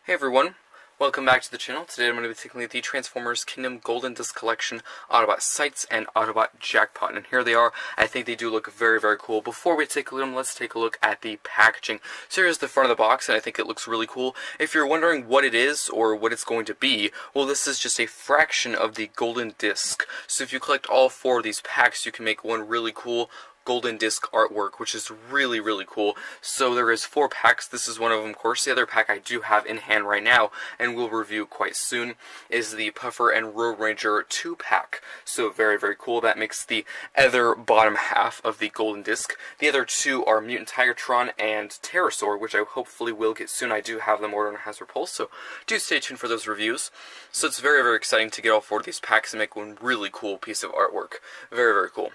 Hey everyone, welcome back to the channel. Today I'm going to be taking a look at the Transformers Kingdom Golden Disc Collection Autobot Sights and Autobot Jackpot. And here they are. I think they do look very, very cool. Before we take a look at them, let's take a look at the packaging. So here's the front of the box, and I think it looks really cool. If you're wondering what it is or what it's going to be, well, this is just a fraction of the Golden Disc. So if you collect all four of these packs, you can make one really cool Golden Disc artwork, which is really, really cool. So there is 4 packs. This is one of them, of course. The other pack I do have in hand right now, and we'll review quite soon, is the Puffer and Road Ranger 2-pack. So very, very cool. That makes the other bottom half of the Golden Disc. The other 2 are Mutant Tigertron and Pterosaur, which I hopefully will get soon. I do have them ordered on Hasbro Pulse, so do stay tuned for those reviews. So it's very, very exciting to get all 4 of these packs and make one really cool piece of artwork. Very, very cool.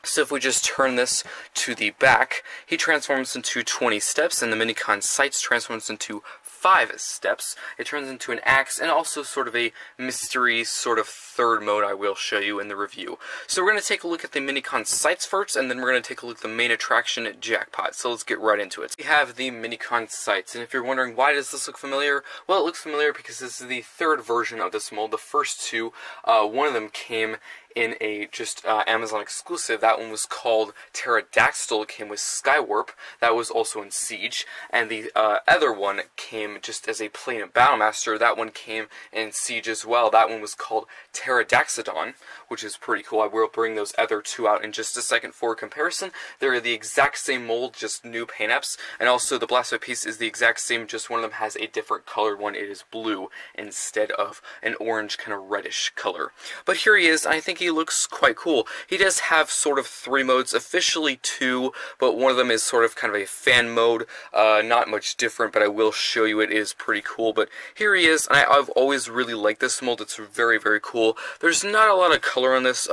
So if we just turn this to the back, he transforms into 20 steps, and the Minicon Sight transforms into 5 steps. It turns into an axe, and also sort of a mystery sort of third mode I will show you in the review. So we're going to take a look at the Minicon Sights first, and then we're going to take a look at the main attraction at Jackpot. So let's get right into it. We have the Minicon Sights, and if you're wondering why does this look familiar, well, it looks familiar because this is the 3rd version of this mold. The first 2, one of them came in a just Amazon exclusive. That one was called Pterodactyl. It came with Skywarp. That was also in Siege. And the other one came just as a plain Battlemaster. That one came in Siege as well. That one was called Pterodaxodon, which is pretty cool. I will bring those other 2 out in just a second for comparison. They're the exact same mold, just new paint apps. And also the Blaster piece is the exact same, just one of them has a different colored one. It is blue instead of an orange kind of reddish color. But here he is. I think he looks quite cool. He does have sort of 3 modes, officially 2, but one of them is sort of kind of a fan mode, not much different, but I will show you. It is pretty cool. But here he is, and I've always really liked this mold. It's very, very cool. There's not a lot of color on this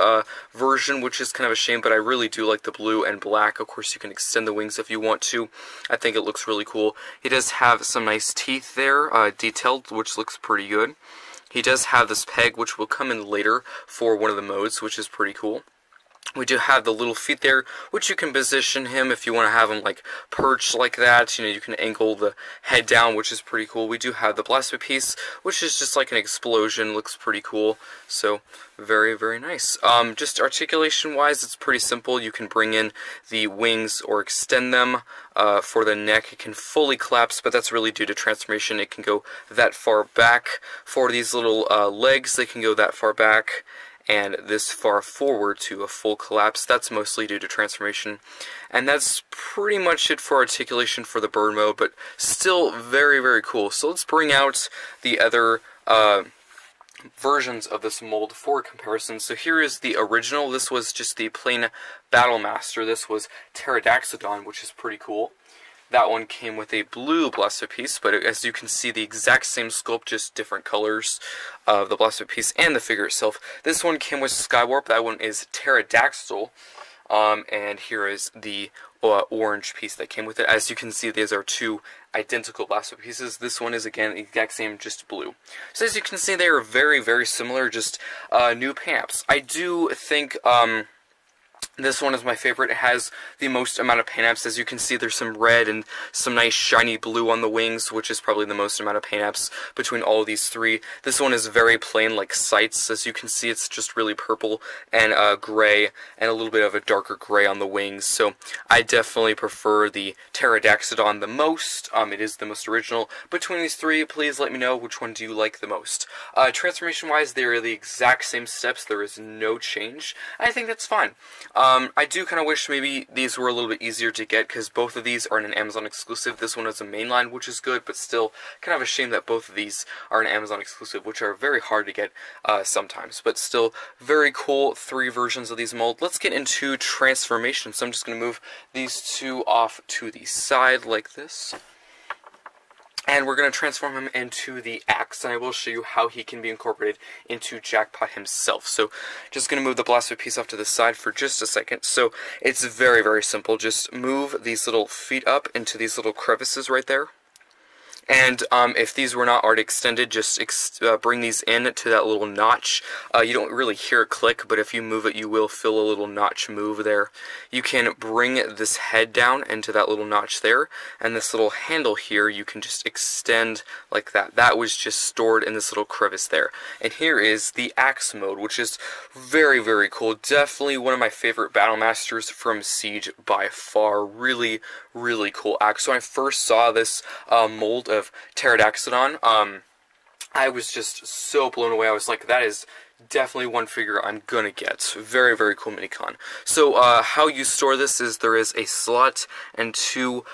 version, which is kind of a shame, but I really do like the blue and black. Of course, you can extend the wings if you want to. I think it looks really cool. He does have some nice teeth there, detailed, which looks pretty good. He does have this peg, which will come in later for one of the modes, which is pretty cool. We do have the little feet there, which you can position him if you want to have him like perched like that. You know, you can angle the head down, which is pretty cool. We do have the Blaster piece, which is just like an explosion. Looks pretty cool. So very, very nice. Just articulation-wise, it's pretty simple. You can bring in the wings or extend them. For the neck, it can fully collapse, but that's really due to transformation. It can go that far back. For these little legs, they can go that far back and this far forward to a full collapse. That's mostly due to transformation. And that's pretty much it for articulation for the bird mode, but still very, very cool. So let's bring out the other versions of this mold for comparison. So here is the original. This was just the plain Battlemaster. This was Pterodaxodon, which is pretty cool. That one came with a blue Blaster piece, but as you can see, the exact same sculpt, just different colors of the Blaster piece and the figure itself. This one came with Skywarp. That one is Pterodactyl. And here is the orange piece that came with it. As you can see, these are 2 identical Blaster pieces. This one is, again, the exact same, just blue. So as you can see, they are very, very similar, just new paint apps. I do think this one is my favorite. It has the most amount of paint apps. As you can see, there's some red and some nice shiny blue on the wings, which is probably the most amount of paint apps between all of these 3. This one is very plain, like Sights. As you can see, it's just really purple and gray, and a little bit of a darker gray on the wings. So I definitely prefer the Pterodaxodon the most. It is the most original. Between these 3, please let me know which one do you like the most. Transformation-wise, they are the exact same steps. There is no change. I think that's fine. I do kind of wish maybe these were a little bit easier to get, because both of these are an Amazon exclusive. This one is a mainline, which is good, but still kind of a shame that both of these are an Amazon exclusive, which are very hard to get sometimes. But still, very cool 3 versions of these molds. Let's get into transformation. So I'm just going to move these 2 off to the side like this. And we're going to transform him into the axe, and I will show you how he can be incorporated into Jackpot himself. So, just going to move the Blaster piece off to the side for just a second. So, it's very, very simple. Just move these little feet up into these little crevices right there. And if these were not already extended, just bring these in to that little notch. You don't really hear a click, but if you move it, you will feel a little notch move there. You can bring this head down into that little notch there, and this little handle here, you can just extend like that. That was just stored in this little crevice there. And here is the axe mode, which is very, very cool. Definitely one of my favorite Battle Masters from Siege by far. Really, really cool axe. So when I first saw this mold of Pterodactylon, I was just so blown away. I was like, that is definitely one figure I'm gonna get. Very, very cool Minicon. So how you store this is there is a slot and two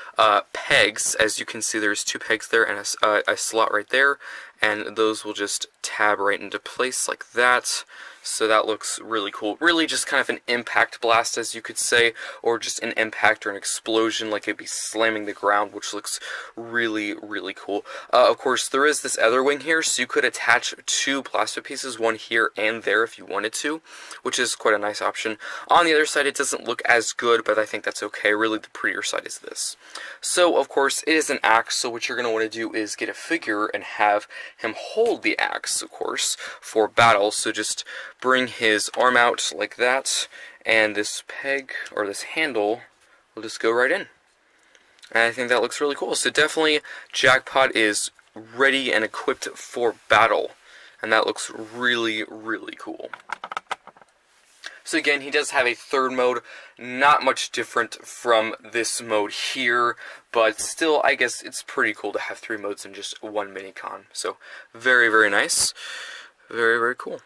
pegs. As you can see, there's two pegs there and a slot right there, and those will just tab right into place like that. So that looks really cool. Really just kind of an impact blast, as you could say, or just an impact or an explosion, like it'd be slamming the ground, which looks really, really cool. Of course, there is this other wing here, so you could attach two plastic pieces, one here and there if you wanted to, which is quite a nice option. On the other side, it doesn't look as good, but I think that's okay. Really, the prettier side is this. So, of course, it is an axe, so what you're going to want to do is get a figure and have him hold the axe, of course, for battle. So just bring his arm out like that, and this peg, or this handle, will just go right in. And I think that looks really cool. So definitely, Jackpot is ready and equipped for battle, and that looks really, really cool. So again, he does have a third mode, not much different from this mode here, but still, I guess it's pretty cool to have three modes in just one Minicon. So very, very nice. Very, very cool.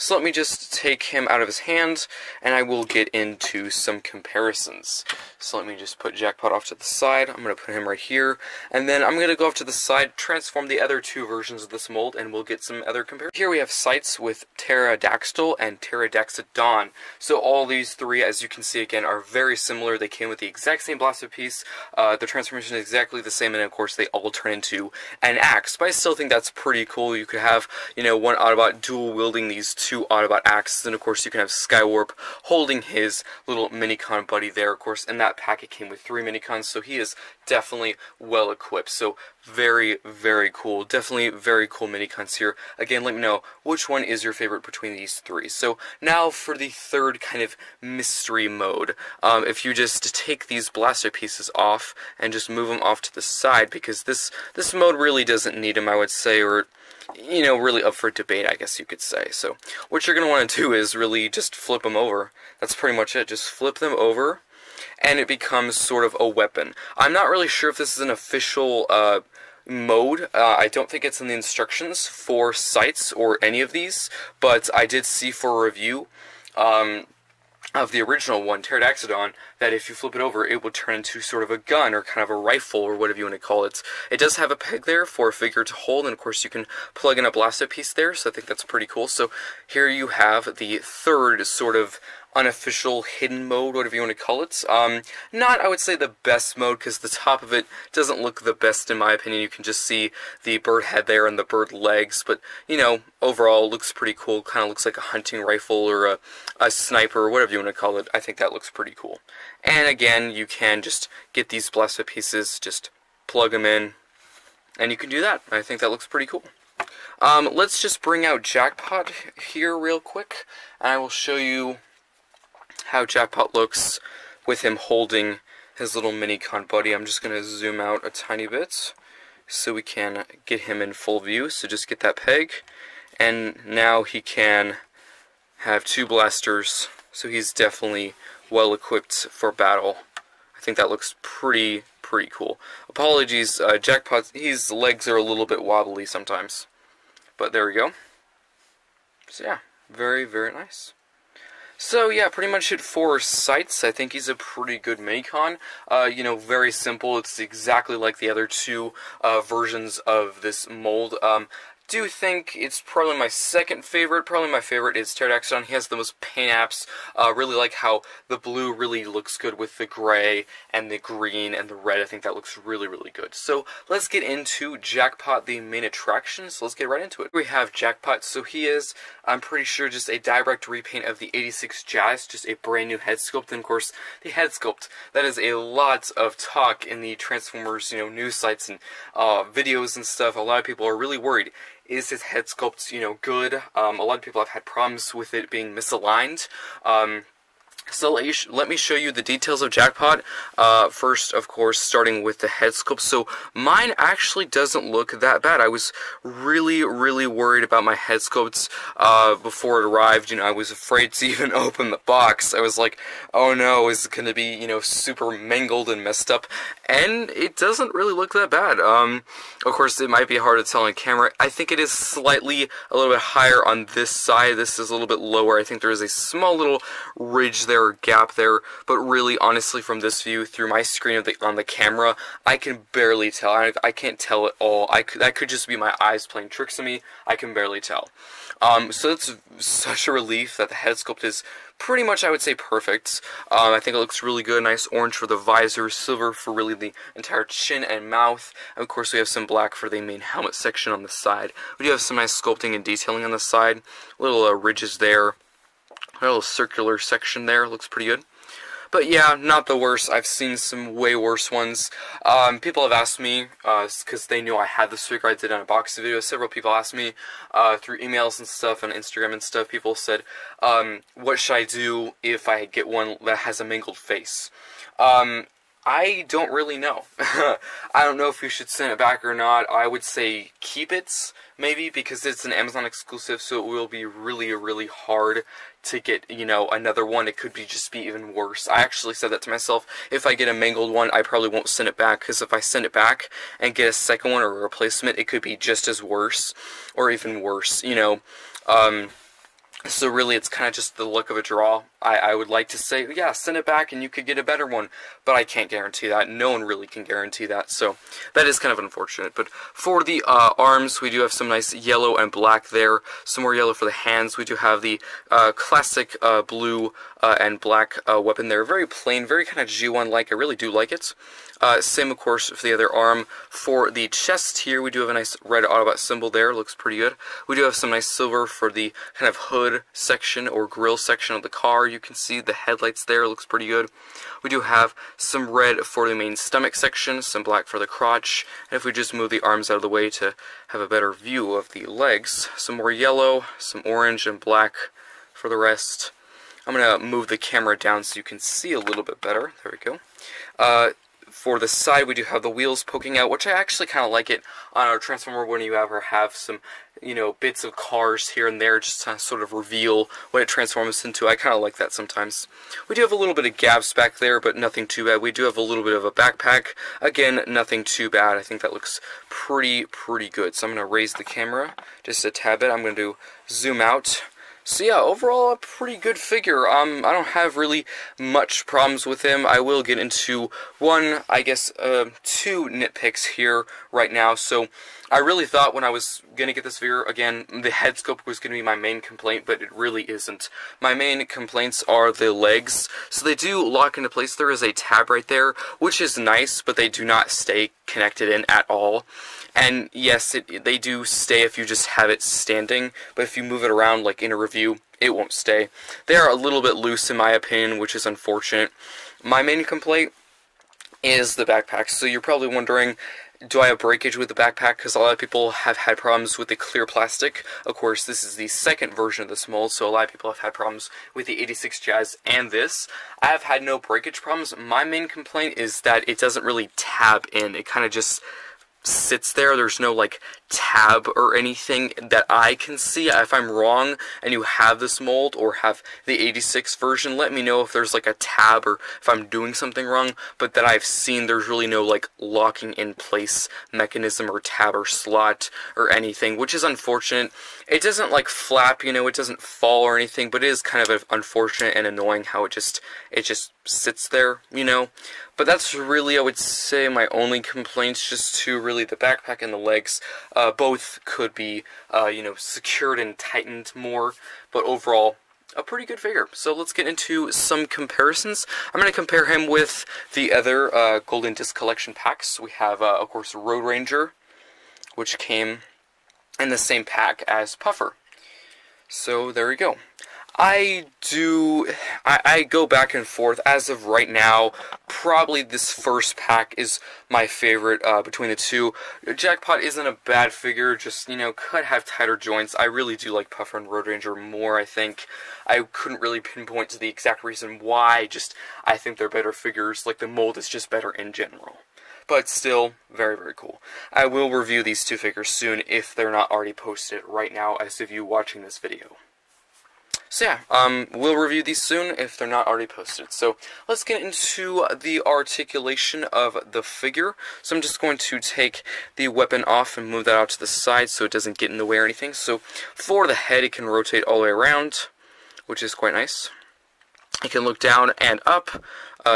So let me just take him out of his hand, and I will get into some comparisons. So let me just put Jackpot off to the side. I'm going to put him right here, and then I'm going to go off to the side, transform the other two versions of this mold, and we'll get some other comparisons. Here we have sights with Pterodactyl and Pterodactylon. So all these three, as you can see again, are very similar. They came with the exact same blaster piece. The transformation is exactly the same, and of course they all turn into an axe. But I still think that's pretty cool. You could have, you know, one Autobot dual wielding these two Autobot axes, and of course you can have Skywarp holding his little Minicon buddy there. Of course, in that pack it came with 3 Minicons, so he is definitely well equipped. So very, very cool. Definitely very cool Minicons here. Again, let me know which one is your favorite between these three. So now for the third kind of mystery mode. If you just take these blaster pieces off and just move them off to the side, because this mode really doesn't need them, I would say, or, you know, really up for debate, I guess you could say. So what you're going to want to do is really just flip them over. That's pretty much it. Just flip them over, and it becomes sort of a weapon. I'm not really sure if this is an official mode. I don't think it's in the instructions for sights or any of these, but I did see for a review of the original one, Pterodactylon, that if you flip it over, it would turn into sort of a gun or kind of a rifle or whatever you want to call it. It does have a peg there for a figure to hold, and of course you can plug in a blaster piece there, so I think that's pretty cool. So here you have the third sort of unofficial hidden mode, whatever you want to call it. Not, I would say, the best mode, because the top of it doesn't look the best in my opinion. You can just see the bird head there and the bird legs, but, you know, overall it looks pretty cool. Kind of looks like a hunting rifle or a sniper, or whatever you want to call it. I think that looks pretty cool. And again, you can just get these blaster pieces, just plug them in, and you can do that. I think that looks pretty cool. Let's just bring out Jackpot here real quick, and I will show you how Jackpot looks with him holding his little Minicon buddy. I'm just going to zoom out a tiny bit so we can get him in full view. So just get that peg, and now he can have 2 blasters, so he's definitely well equipped for battle. I think that looks pretty cool. Apologies, Jackpot, his legs are a little bit wobbly sometimes, but there we go. So yeah, very, very nice. So yeah, pretty much it for sights. I think he's a pretty good Minicon. You know, very simple. It's exactly like the other 2 versions of this mold. do think it's probably my second favorite. Probably my favorite is Pterodactyl. He has the most paint apps. Really like how the blue really looks good with the gray and the green and the red. I think that looks really, really good. So let's get into Jackpot, the main attraction. So let's get right into it. We have Jackpot. So he is, I'm pretty sure, just a direct repaint of the 86 Jazz, just a brand new head sculpt. And of course, the head sculpt, that is a lot of talk in the Transformers, news sites and videos and stuff. A lot of people are really worried. Is his head sculpt, good? A lot of people have had problems with it being misaligned. So let me show you the details of Jackpot. First, of course, starting with the head sculpt. So mine actually doesn't look that bad. I was really, really worried about my head sculpts before it arrived. I was afraid to even open the box. I was like, oh no, is it going to be, super mangled and messed up? And it doesn't really look that bad. Of course, it might be hard to tell on camera. I think it is slightly a little bit higher on this side. This is a little bit lower. I think there is a small little ridge there, or gap there, but really, honestly, from this view, through my screen on the camera, I can barely tell. I can't tell at all. That could just be my eyes playing tricks on me. I can barely tell. So it's such a relief that the head sculpt is pretty much, I would say, perfect. I think it looks really good. Nice orange for the visor, silver for really the entire chin and mouth. And of course, we have some black for the main helmet section on the side. We do have some nice sculpting and detailing on the side. Little ridges there. A little circular section there. Looks pretty good. But yeah, not the worst. I've seen some way worse ones. People have asked me, because they knew I had this figure. I did an unboxing video. Several people asked me through emails and stuff, on Instagram and stuff. People said, what should I do if I get one that has a mangled face? I don't really know. I don't know if you should send it back or not. I would say keep it, maybe, because it's an Amazon exclusive, so it will be really, really hard to get, another one. It could just be even worse. I actually said that to myself. If I get a mangled one, I probably won't send it back, because if I send it back and get a second one or a replacement, it could be just as worse, or even worse, So really, it's kind of just the luck of a draw. I would like to say, yeah, send it back and you could get a better one, but I can't guarantee that. No one really can guarantee that, so that is kind of unfortunate. But for the arms, we do have some nice yellow and black there. Some more yellow for the hands. We do have the classic blue and black weapon there. Very plain, very kind of G1-like. I really do like it. Same, of course, for the other arm. For the chest here, we do have a nice red Autobot symbol there. Looks pretty good. We do have some nice silver for the kind of hood section or grille section of the car. You can see the headlights there. Looks pretty good. We do have some red for the main stomach section, some black for the crotch. And if we just move the arms out of the way to have a better view of the legs, some more yellow, some orange, and black for the rest. I'm going to move the camera down so you can see a little bit better. There we go. For the side, we do have the wheels poking out, which I actually kind of like it on our Transformer when you ever have some, bits of cars here and there just to sort of reveal what it transforms into. I kind of like that sometimes. We do have a little bit of gaps back there, but nothing too bad. We do have a little bit of a backpack. Again, nothing too bad. I think that looks pretty good. So I'm going to raise the camera just a tad bit. I'm going to zoom out. So yeah, overall a pretty good figure. I don't have really much problems with him. I will get into two nitpicks here right now. So I really thought when I was going to get this figure, again, the head sculpt was going to be my main complaint, but it really isn't. My main complaints are the legs. So they do lock into place. There is a tab right there, which is nice, but they do not stay connected in at all. And yes, they do stay if you just have it standing, but if you move it around like in a review, it won't stay. They are a little bit loose in my opinion, which is unfortunate. My main complaint is the backpack. So you're probably wondering, do I have breakage with the backpack? Because a lot of people have had problems with the clear plastic. Of course, this is the second version of this mold, so a lot of people have had problems with the 86 Jazz and this. I have had no breakage problems. My main complaint is that it doesn't really tab in. It kind of just sits there. There's no like tab or anything that I can see. If I'm wrong and you have this mold or have the 86 version, let me know if there's like a tab or if I'm doing something wrong, but that I've seen there's really no like locking in place mechanism or tab or slot or anything, which is unfortunate. It doesn't like flap, it doesn't fall or anything, but it is kind of unfortunate and annoying how it just sits there, But that's really, I would say, my only complaints, just to really the backpack and the legs. Both could be, you know, secured and tightened more, but overall, a pretty good figure. So let's get into some comparisons. I'm going to compare him with the other Golden Disc Collection packs. We have, of course, Road Ranger, which came in the same pack as Puffer. So there we go. I go back and forth. As of right now, probably this first pack is my favorite between the two. Jackpot isn't a bad figure, just, you know, could have tighter joints. I really do like Puffer and Road Ranger more, I think. I couldn't really pinpoint to the exact reason why, just I think they're better figures. Like, the mold is just better in general. But still, very, very cool. I will review these two figures soon if they're not already posted right now as of you watching this video. So yeah, we'll review these soon if they're not already posted. So let's get into the articulation of the figure. So I'm just going to take the weapon off and move that out to the side so it doesn't get in the way or anything. So for the head, it can rotate all the way around, which is quite nice. It can look down and up,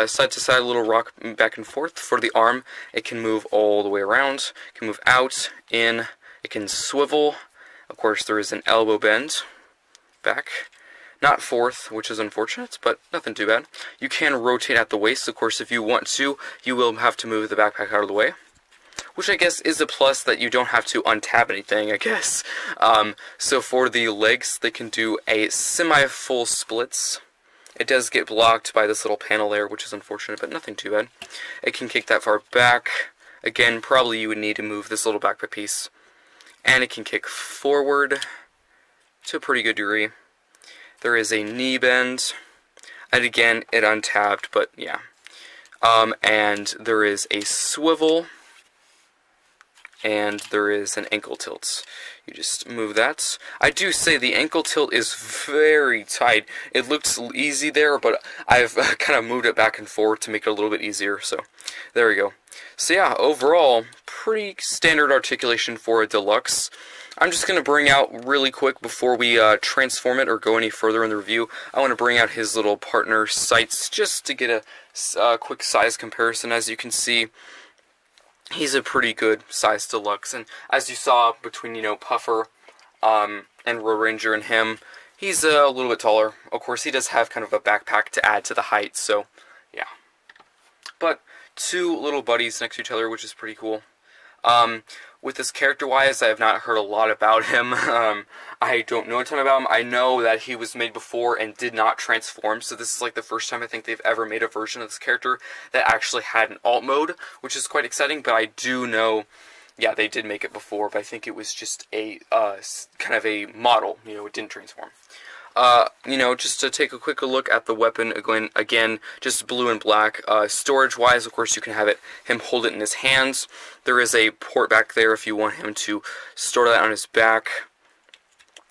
side to side, a little rock back and forth. For the arm, it can move all the way around. It can move out, in, it can swivel. Of course, there is an elbow bend back. Not forth, which is unfortunate, but nothing too bad. You can rotate at the waist. Of course, if you want to, you will have to move the backpack out of the way, which I guess is a plus that you don't have to untap anything, I guess. So for the legs, they can do a semi-full splits. It does get blocked by this little panel there, which is unfortunate, but nothing too bad. It can kick that far back. Again, probably you would need to move this little backpack piece. And it can kick forward to a pretty good degree. There is a knee bend, and again, it untapped, but yeah. And there is a swivel, and there is an ankle tilt. You just move that. I do say the ankle tilt is very tight. It looks easy there, but I've kind of moved it back and forth to make it a little bit easier, so there we go. So yeah, overall, pretty standard articulation for a deluxe. I'm just going to bring out really quick before we transform it or go any further in the review. I want to bring out his little partner sights just to get a quick size comparison. As you can see, he's a pretty good size deluxe. And as you saw between, you know, Puffer and Road Ranger and him, he's a little bit taller. Of course, he does have kind of a backpack to add to the height, so yeah. But two little buddies next to each other, which is pretty cool. With this character-wise, I have not heard a lot about him. I don't know a ton about him. I know that he was made before and did not transform, so this is like the first time I think they've ever made a version of this character that actually had an alt mode, which is quite exciting, but I do know, yeah, they did make it before, but I think it was just a, kind of a model, you know, it didn't transform. You know, just to take a quick look at the weapon, again, just blue and black. Storage-wise, of course, you can have him hold it in his hands. There is a port back there if you want him to store that on his back.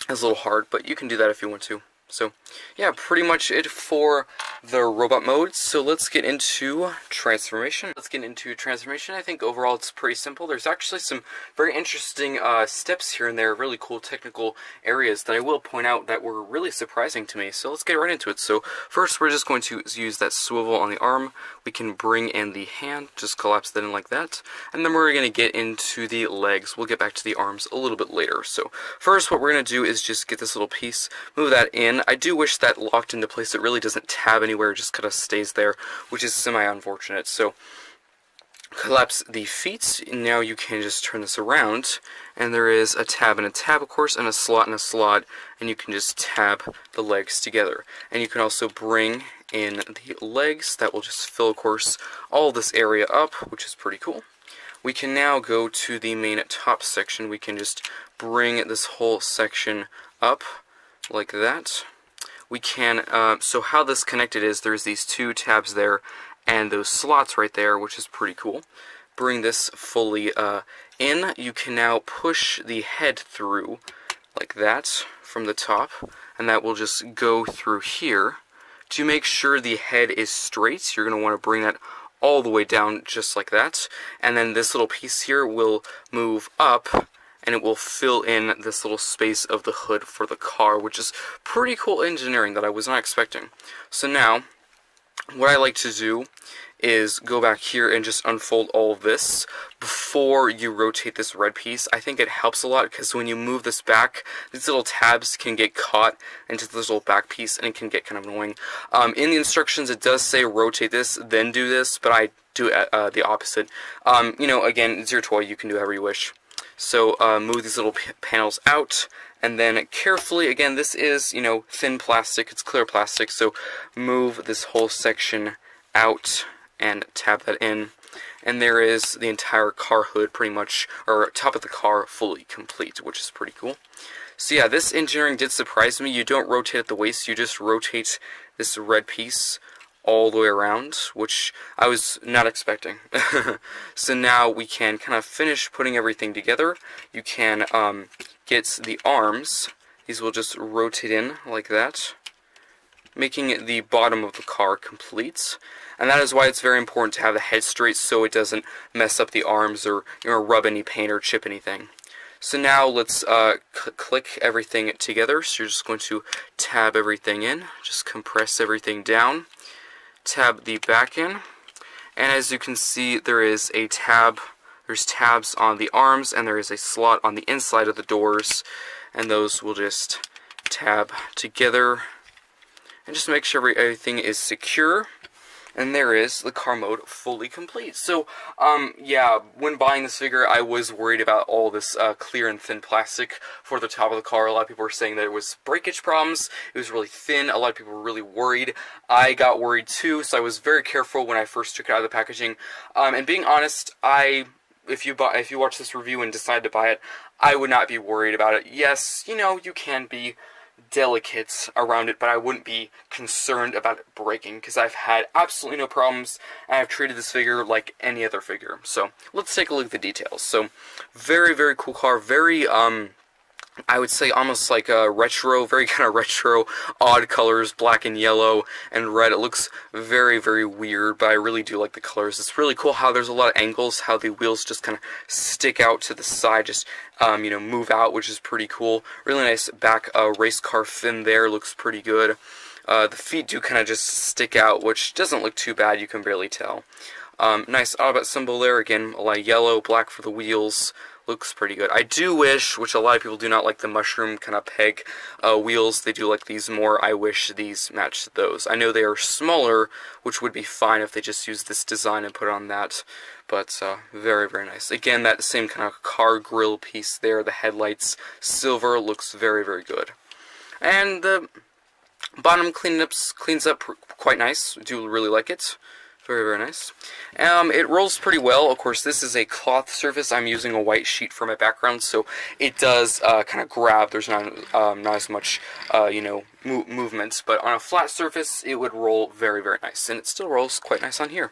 It's a little hard, but you can do that if you want to. So, yeah, pretty much it for the robot mode. So let's get into transformation. I think overall it's pretty simple. There's actually some very interesting steps here and there, really cool technical areas that I will point out that were really surprising to me. So let's get right into it. So first we're just going to use that swivel on the arm. We can bring in the hand, just collapse that in like that. And then we're going to get into the legs. We'll get back to the arms a little bit later. So first what we're going to do is just get this little piece, move that in. I do wish that locked into place. It really doesn't tab anywhere, it just kind of stays there, which is semi-unfortunate. So collapse the feet, and now you can just turn this around, and there is a tab and a tab, of course, and a slot, and you can just tab the legs together. And you can also bring in the legs. That will just fill, of course, all this area up, which is pretty cool. We can now go to the main top section. We can just bring this whole section up like that. We can, so how this connected is there's these two tabs there and those slots right there, which is pretty cool. Bring this fully in. You can now push the head through like that from the top, and that will just go through here. To make sure the head is straight, you're going to want to bring that all the way down just like that, and then this little piece here will move up, and it will fill in this little space of the hood for the car, which is pretty cool engineering that I was not expecting. So now, what I like to do is go back here and just unfold all of this before you rotate this red piece. I think it helps a lot because when you move this back, these little tabs can get caught into this little back piece and it can get kind of annoying. In the instructions it does say rotate this, then do this, but I do the opposite. You know, again, it's your toy, you can do however you wish. So move these little panels out, and then carefully, again, this is, you know, thin plastic, it's clear plastic, so move this whole section out and tab that in, and there is the entire car hood pretty much, or top of the car fully complete, which is pretty cool. So yeah, this engineering did surprise me. You don't rotate at the waist, you just rotate this red piece all the way around, which I was not expecting. So now we can kind of finish putting everything together. You can get the arms. These will just rotate in like that, making the bottom of the car complete. And that is why it's very important to have the head straight so it doesn't mess up the arms or, you know, rub any paint or chip anything. So now let's click everything together. So you're just going to tab everything in, just compress everything down, tab the back in, and as you can see there is a tab, there's tabs on the arms, and there is a slot on the inside of the doors, and those will just tab together and just make sure everything is secure. And there is the car mode fully complete. So, yeah, when buying this figure, I was worried about all this clear and thin plastic for the top of the car. A lot of people were saying that it was breakage problems. It was really thin. A lot of people were really worried. I got worried too, so I was very careful when I first took it out of the packaging. And being honest, if you watch this review and decide to buy it, I would not be worried about it. Yes, you know, you can be delicate around it, but I wouldn't be concerned about it breaking because I've had absolutely no problems, and I've treated this figure like any other figure. So let's take a look at the details. So very, very cool car, very I would say almost like a retro, very kind of retro, odd colors, black and yellow and red. It looks very, very weird, but I really do like the colors. It's really cool how there's a lot of angles, how the wheels just kind of stick out to the side, just, you know, move out, which is pretty cool. Really nice back race car fin there, looks pretty good. The feet do kind of just stick out, which doesn't look too bad, you can barely tell. Nice Autobot symbol there, again, a lot of yellow, black for the wheels. Looks pretty good. I do wish, which a lot of people do not like the mushroom kind of peg wheels, they do like these more. I wish these matched those. I know they are smaller, which would be fine if they just used this design and put on that, but very, very nice. Again, that same kind of car grille piece there, the headlights, silver, looks very, very good. And the bottom cleans up quite nice. I do really like it. Very, very nice. It rolls pretty well. Of course, this is a cloth surface. I'm using a white sheet for my background, so it does kind of grab. There's not as much, you know, movements. But on a flat surface, it would roll very, very nice. And it still rolls quite nice on here.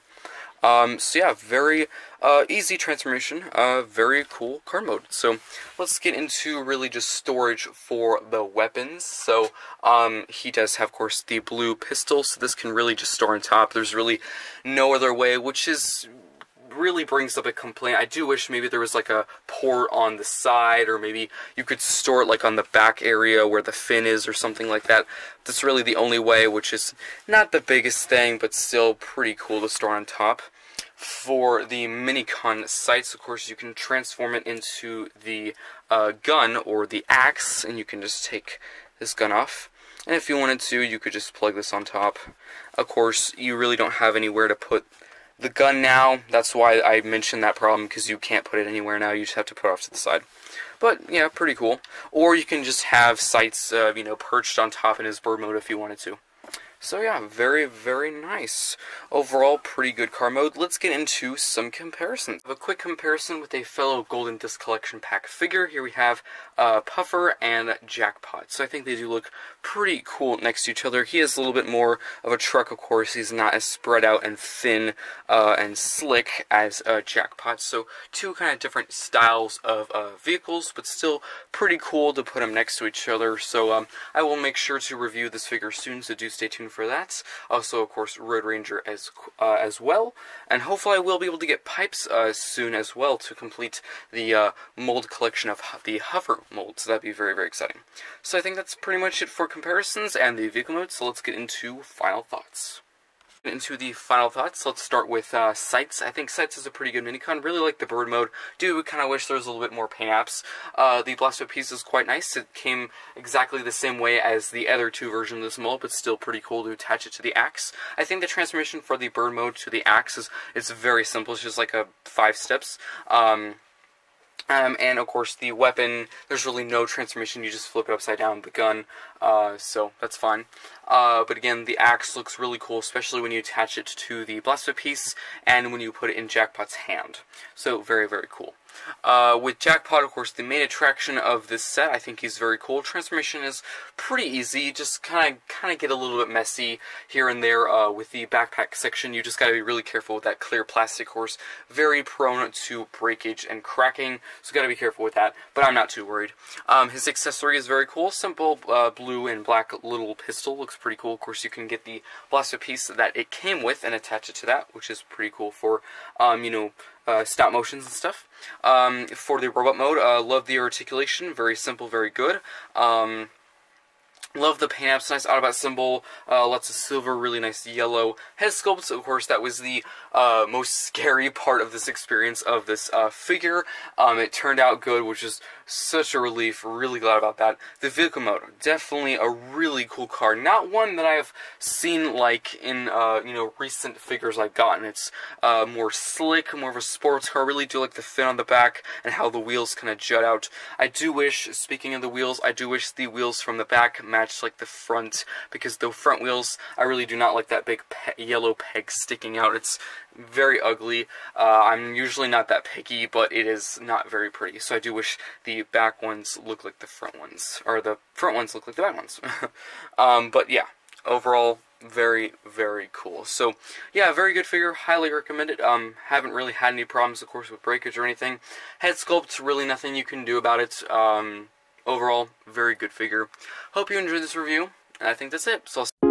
So yeah, very easy transformation, very cool car mode. So let's get into really just storage for the weapons. So he does have, of course, the blue pistol, so this can really just store on top. There's really no other way, which is really brings up a complaint. I do wish maybe there was like a port on the side, or maybe you could store it like on the back area where the fin is or something like that. That's really the only way, which is not the biggest thing, but still pretty cool to store on top. For the Minicon Sights, of course, you can transform it into the gun or the axe, and you can just take this gun off. And if you wanted to, you could just plug this on top. Of course, you really don't have anywhere to put the gun now. That's why I mentioned that problem, because you can't put it anywhere now. You just have to put it off to the side. But, yeah, pretty cool. Or you can just have Sights, you know, perched on top in his bird mode if you wanted to. So yeah, very, very nice. Overall, pretty good car mode. Let's get into some comparisons. A quick comparison with a fellow Golden Disc Collection pack figure. Here we have Puffer and Jackpot. So I think they do look pretty cool next to each other. He is a little bit more of a truck, of course. He's not as spread out and thin and slick as Jackpot. So two kind of different styles of vehicles, but still pretty cool to put them next to each other. So I will make sure to review this figure soon, so do stay tuned for that. Also, of course, Road Ranger as well, and hopefully I will be able to get Pipes soon as well to complete the mold collection of the hover molds. So that'd be very, very exciting. So I think that's pretty much it for comparisons and the vehicle mode, so let's get into final thoughts. Into the final thoughts, let's start with Sights. I think Sights is a pretty good Minicon. Really like the bird mode. Do kind of wish there was a little bit more paint apps. The Blast Whip piece is quite nice. It came exactly the same way as the other two versions of this mold, but still pretty cool to attach it to the axe. I think the transformation for the bird mode to the axe is very simple. It's just like 5 steps. And of course the weapon, there's really no transformation, you just flip it upside down with the gun, so that's fine. But again, the axe looks really cool, especially when you attach it to the Blast Whip piece, and when you put it in Jackpot's hand. So very, very cool. With Jackpot, of course, the main attraction of this set, I think he's very cool. Transformation is pretty easy, just kind of get a little bit messy here and there with the backpack section. You just gotta be really careful with that clear plastic horse. Very prone to breakage and cracking, so gotta be careful with that, but I'm not too worried. His accessory is very cool. Simple blue and black little pistol, looks pretty cool. Of course, you can get the Blast Whip piece that it came with and attach it to that, which is pretty cool for, you know, stop motions and stuff. For the robot mode, love the articulation, very simple, very good. Love the paint apps, nice Autobot symbol, lots of silver, really nice yellow head sculpts. Of course, that was the most scary part of this experience of this figure. It turned out good, which is such a relief, really glad about that. The vehicle mode, definitely a really cool car. Not one that I've seen like in, you know, recent figures I've gotten. It's more slick, more of a sports car. I really do like the fin on the back and how the wheels kind of jut out. I do wish, speaking of the wheels, I do wish the wheels from the back matched like the front, because the front wheels, I really do not like that big yellow peg sticking out. It's very ugly. I'm usually not that picky, but it is not very pretty. So I do wish the back ones look like the front ones, or the front ones look like the back ones. But yeah, overall, very, very cool. So yeah, very good figure, highly recommended. Haven't really had any problems, of course, with breakage or anything. Head sculpt, really nothing you can do about it. Overall, very good figure. Hope you enjoyed this review, and I think that's it. So I'll